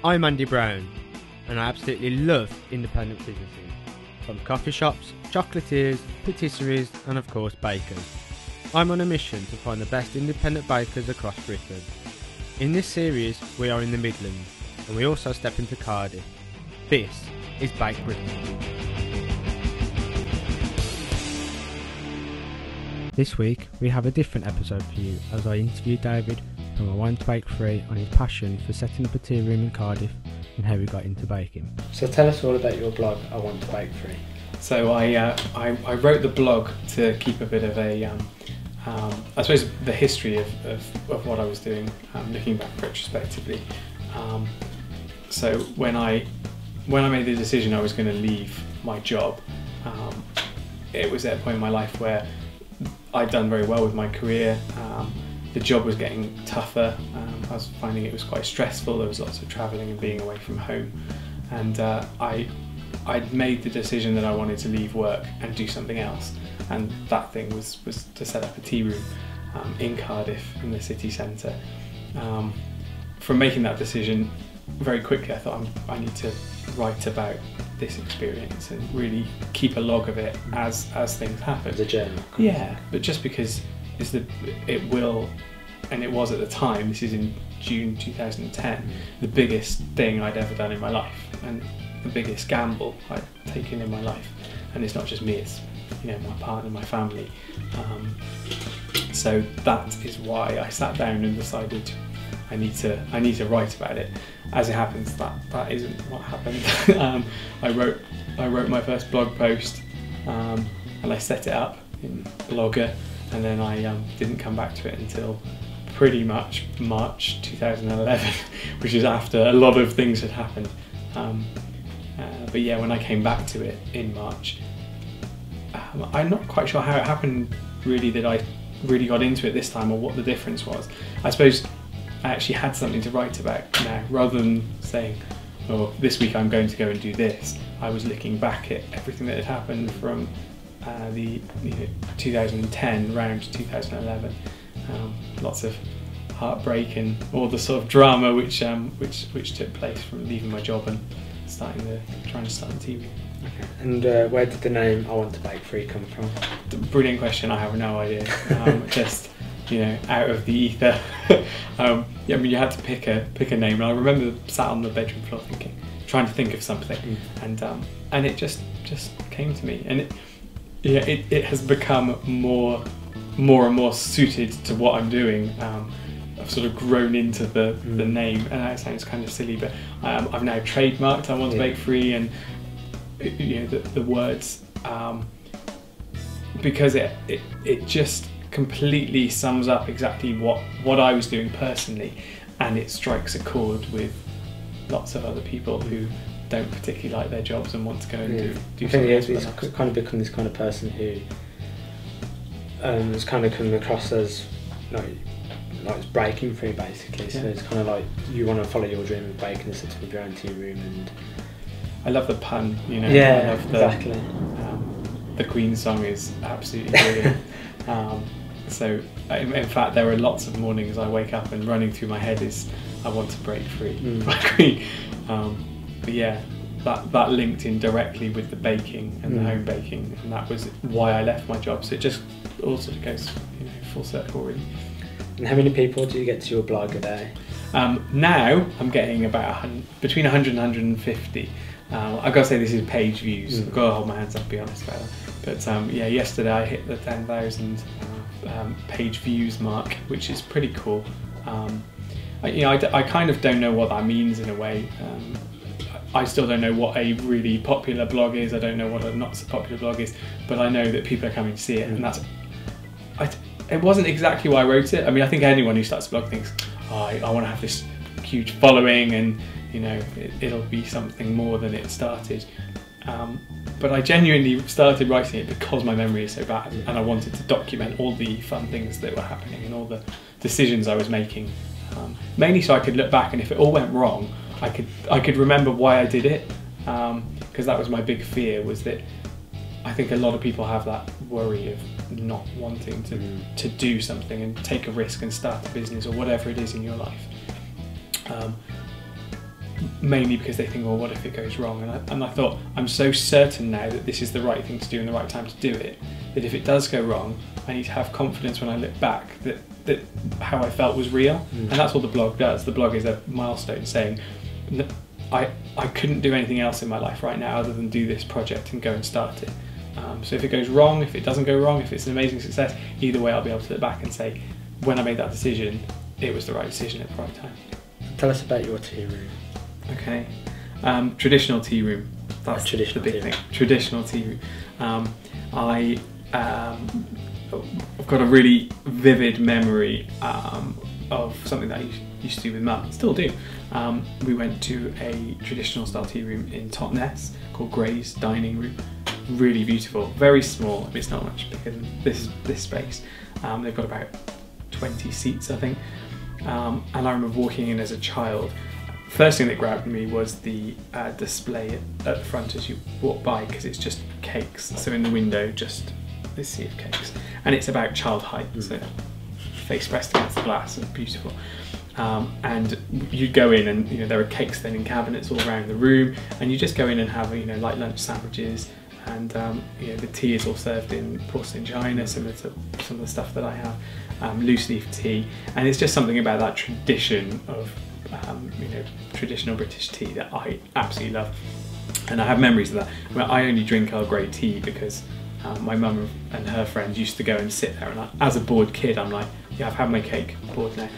I'm Andy Brown, and I absolutely love independent businesses, from coffee shops, chocolatiers, patisseries and of course bakers. I'm on a mission to find the best independent bakers across Britain. In this series we are in the Midlands, and we also step into Cardiff. This is Bake Britain. This week we have a different episode for you as I interview David from I Want to Bake Free on his passion for setting up a tea room in Cardiff and how he got into baking. So tell us all about your blog, I Want to Bake Free. So I wrote the blog to keep a bit of a, I suppose, the history of what I was doing, looking back retrospectively. So when I made the decision I was going to leave my job, it was at a point in my life where I'd done very well with my career. The job was getting tougher. I was finding it was quite stressful. There was lots of travelling and being away from home, and I'd made the decision that I wanted to leave work and do something else, and that thing was to set up a tea room in Cardiff in the city centre. From making that decision, very quickly I thought I need to write about this experience and really keep a log of it as things happen. As a journal. Yeah, but just because it will, and it was at the time, this is in June 2010, the biggest thing I'd ever done in my life and the biggest gamble I'd taken in my life. And it's not just me, it's my partner, my family. So that is why I sat down and decided I need to write about it. As it happens, that isn't what happened. I wrote my first blog post, and I set it up in Blogger, and then I didn't come back to it until pretty much March 2011, which is after a lot of things had happened. But yeah, when I came back to it in March, I'm not quite sure how it happened really that I really got into it this time, or what the difference was. I suppose I actually had something to write about now, rather than saying, oh, this week I'm going to go and do this. I was looking back at everything that had happened from the 2010 round to 2011. Lots of heartbreak and all the sort of drama which took place from leaving my job and trying to start a tea room. Okay. And where did the name I Want to Bake Free come from? Brilliant question. I have no idea. Just out of the ether. You had to pick a name, and I remember sat on the bedroom floor trying to think of something, and it just came to me, and it has become more and more suited to what I'm doing. I've sort of grown into the name, and that sounds kind of silly, but I've now trademarked I Want to Bake Free, and the words, because it just completely sums up exactly what I was doing personally, and it strikes a chord with lots of other people who don't particularly like their jobs and want to go and do something else. It's kind of become this kind of person who has kind of come across as like breaking free, basically. So it's kind of like you want to follow your dream of baking, set up your own tea room, and I love the pun. Yeah, I love exactly. The Queen song is absolutely brilliant. So in fact, there are lots of mornings I wake up and running through my head is I want to break free by Queen. But yeah, that linked in directly with the baking and the home baking, and that was why I left my job. So it just all sort of goes full circle, really. And how many people do you get to your blog a day? Now I'm getting about between 100 and 150. I've got to say this is page views. I've got to hold my hands up, to be honest about that. But yesterday I hit the 10,000 page views mark, which is pretty cool. I kind of don't know what that means in a way. I still don't know what a really popular blog is. I don't know what a not so popular blog is, but I know that people are coming to see it, and it wasn't exactly why I wrote it. I mean, I think anyone who starts a blog thinks, I want to have this huge following, and it'll be something more than it started. But I genuinely started writing it because my memory is so bad, and I wanted to document all the fun things that were happening and all the decisions I was making, mainly so I could look back, and if it all went wrong, I could remember why I did it, because that was my big fear, was that I think a lot of people have that worry of not wanting to do something and take a risk and start a business or whatever it is in your life. mainly because they think, well, what if it goes wrong? And I thought, I'm so certain now that this is the right thing to do and the right time to do it, that if it does go wrong, I need to have confidence when I look back that how I felt was real. And that's what the blog does. The blog is a milestone saying, I couldn't do anything else in my life right now other than do this project and go and start it. So if it goes wrong, if it doesn't go wrong, if it's an amazing success, either way I'll be able to look back and say, when I made that decision, it was the right decision at the right time. Tell us about your tea room. Okay, traditional tea room. That's traditional the big thing. Traditional tea room. I've got a really vivid memory of something that I used to do with Mum, still do. We went to a traditional style tea room in Totnes called Gray's Dining Room. Really beautiful, very small. It's not much bigger than this space. They've got about 20 seats, I think. And I remember walking in as a child. First thing that grabbed me was the display at the front as you walk by, because it's just cakes. So in the window, just this sea of cakes, and it's about child height. So face pressed against the glass, it's beautiful. And you go in, and there are cakes then in cabinets all around the room, and you just go in and have light lunch sandwiches, and the tea is all served in porcelain china, similar to some of the stuff that I have, loose leaf tea, and it's just something about that tradition of traditional British tea that I absolutely love, and I have memories of that. I only drink Earl Grey tea because my mum and her friends used to go and sit there, and as a bored kid I'm like, yeah, I've had my cake, I'm bored now,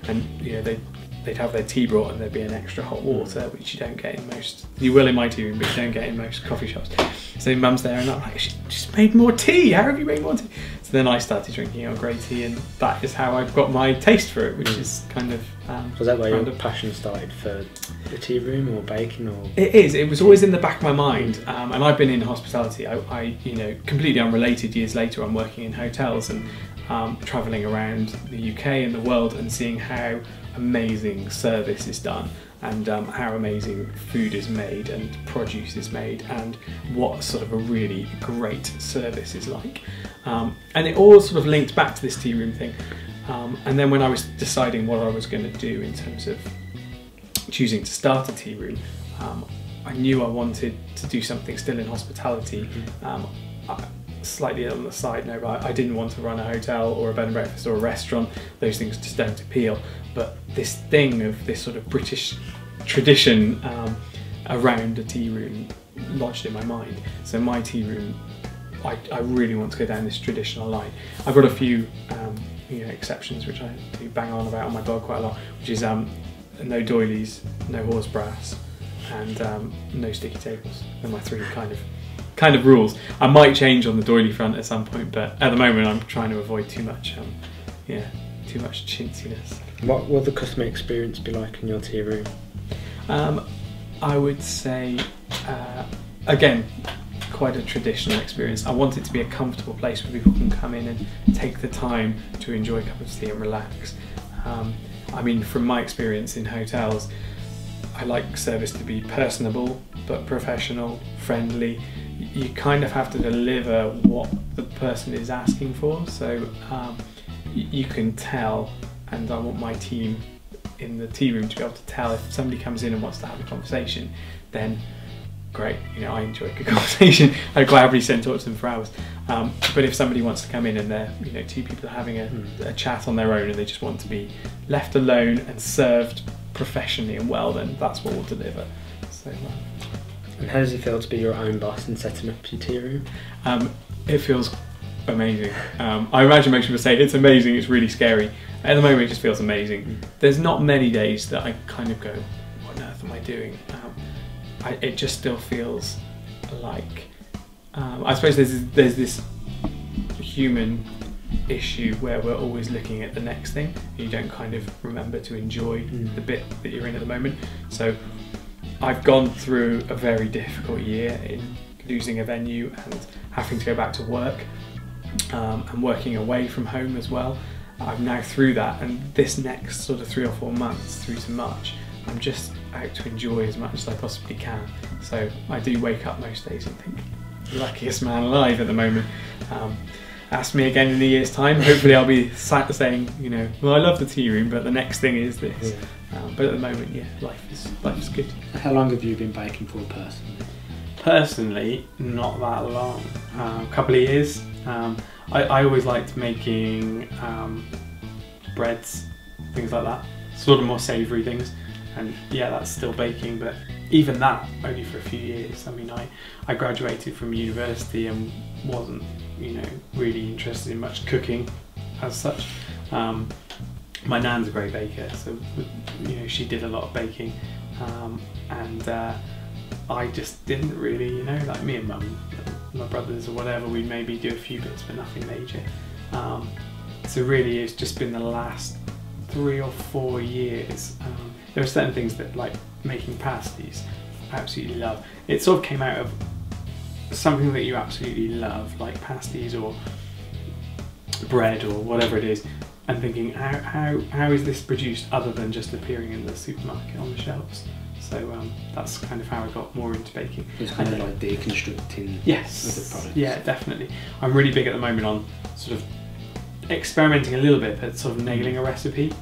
and they'd have their tea brought and there'd be an extra hot water, which you don't get in most, you will in my tea room, but you don't get in most coffee shops. So Mum's there and I'm like, she just made more tea, how have you made more tea? So then I started drinking Earl Grey tea, and that is how I've got my taste for it, which is kind of... was that where your passion started for the tea room or baking? Or It is, it was always in the back of my mind, and I've been in hospitality. I completely unrelated, years later I'm working in hotels and travelling around the UK and the world and seeing how amazing service is done, and how amazing food is made and produce is made, and what sort of a really great service is like. And it all sort of linked back to this tea room thing. And then when I was deciding what I was going to do in terms of choosing to start a tea room, I knew I wanted to do something still in hospitality. Slightly on the side note, I didn't want to run a hotel or a bed and breakfast or a restaurant. Those things just don't appeal. But this thing of this sort of British tradition around a tea room lodged in my mind. So my tea room, I really want to go down this traditional line. I've got a few exceptions which I do bang on about on my blog quite a lot, which is no doilies, no horse brass, and no sticky tables. They're my three kind of rules. I might change on the doily front at some point, but at the moment I'm trying to avoid too much too much chintziness. What will the customer experience be like in your tea room? I would say again, quite a traditional experience. I want it to be a comfortable place where people can come in and take the time to enjoy a cup of tea and relax. I mean, from my experience in hotels, I like service to be personable but professional, friendly. You kind of have to deliver what the person is asking for, so you can tell, and I want my team in the tea room to be able to tell if somebody comes in and wants to have a conversation, then great, I enjoy a good conversation. I'd quite happily sit and talk to them for hours. But if somebody wants to come in and they're, two people are having a chat on their own and they just want to be left alone and served professionally and well, then that's what we'll deliver. So, and how does it feel to be your own boss and setting up your tea room? It feels amazing. I imagine most people say it's amazing, it's really scary. At the moment it just feels amazing. There's not many days that I kind of go, what on earth am I doing? It just still feels like, I suppose there's this human issue where we're always looking at the next thing. You don't kind of remember to enjoy the bit that you're in at the moment. So I've gone through a very difficult year in losing a venue and having to go back to work and working away from home as well. I'm now through that, and this next sort of 3 or 4 months through to March, I'm just out to enjoy as much as I possibly can. So I do wake up most days and think, luckiest man alive at the moment. Ask me again in a year's time, hopefully I'll be saying, well, I love the tea room, but the next thing is this. But at the moment, yeah, life is good. How long have you been baking for personally? Personally, not that long. A couple of years. I always liked making breads, things like that, sort of more savoury things, and yeah, that's still baking, but even that only for a few years. I mean, I graduated from university and wasn't, really interested in much cooking as such. My nan's a great baker, so she did a lot of baking, and I just didn't really, like me and mum, my brothers or whatever, we'd maybe do a few bits but nothing major. So really it's just been the last 3 or 4 years. There are certain things that, like making pasties, I absolutely love. It sort of came out of something that you absolutely love, like pasties or bread or whatever it is, and thinking how is this produced other than just appearing in the supermarket on the shelves. So that's kind of how I got more into baking. It's kind of like deconstructing the product. Yeah, definitely. I'm really big at the moment on sort of experimenting a little bit, but sort of nailing a recipe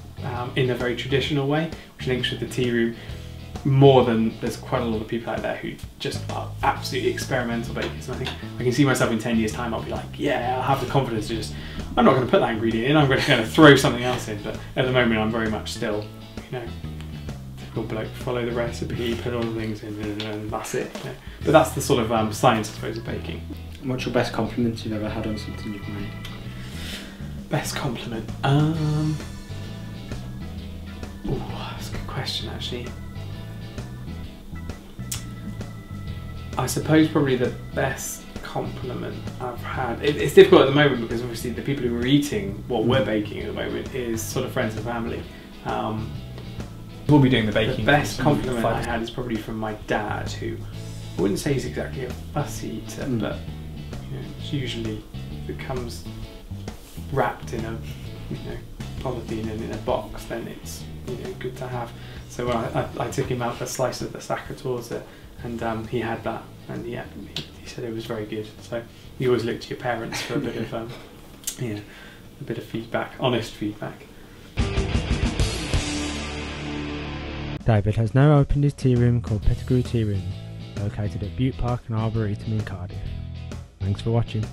in a very traditional way, which links with the tea room more than there's quite a lot of people out there who just are absolutely experimental bakers. And I think I can see myself in 10 years time, I'll be like, yeah, I'll have the confidence to just, I'm not going to put that ingredient in, I'm going to throw something else in. But at the moment I'm very much still, typical bloke, follow the recipe, put all the things in, and that's it. But that's the sort of science, I suppose, of baking. And what's your best compliment you've ever had on something you've made? Best compliment? That's a good question, actually. I suppose probably the best compliment I've had, it's difficult at the moment because obviously the people who are eating what we're baking at the moment is sort of friends and family. We'll be doing the baking. The best compliment I had is probably from my dad, who I wouldn't say he's exactly a fussy eater, but it's usually, if it comes wrapped in a polythene and in a box, then it's good to have. So I took him out a slice of the Sacca torta, and he had that, and yeah, he said it was very good. So you always look to your parents for a bit of a bit of feedback, honest feedback. David has now opened his tea room called Pettigrew Tea Room, located at Butte Park and Arboretum in Cardiff. Thanks for watching.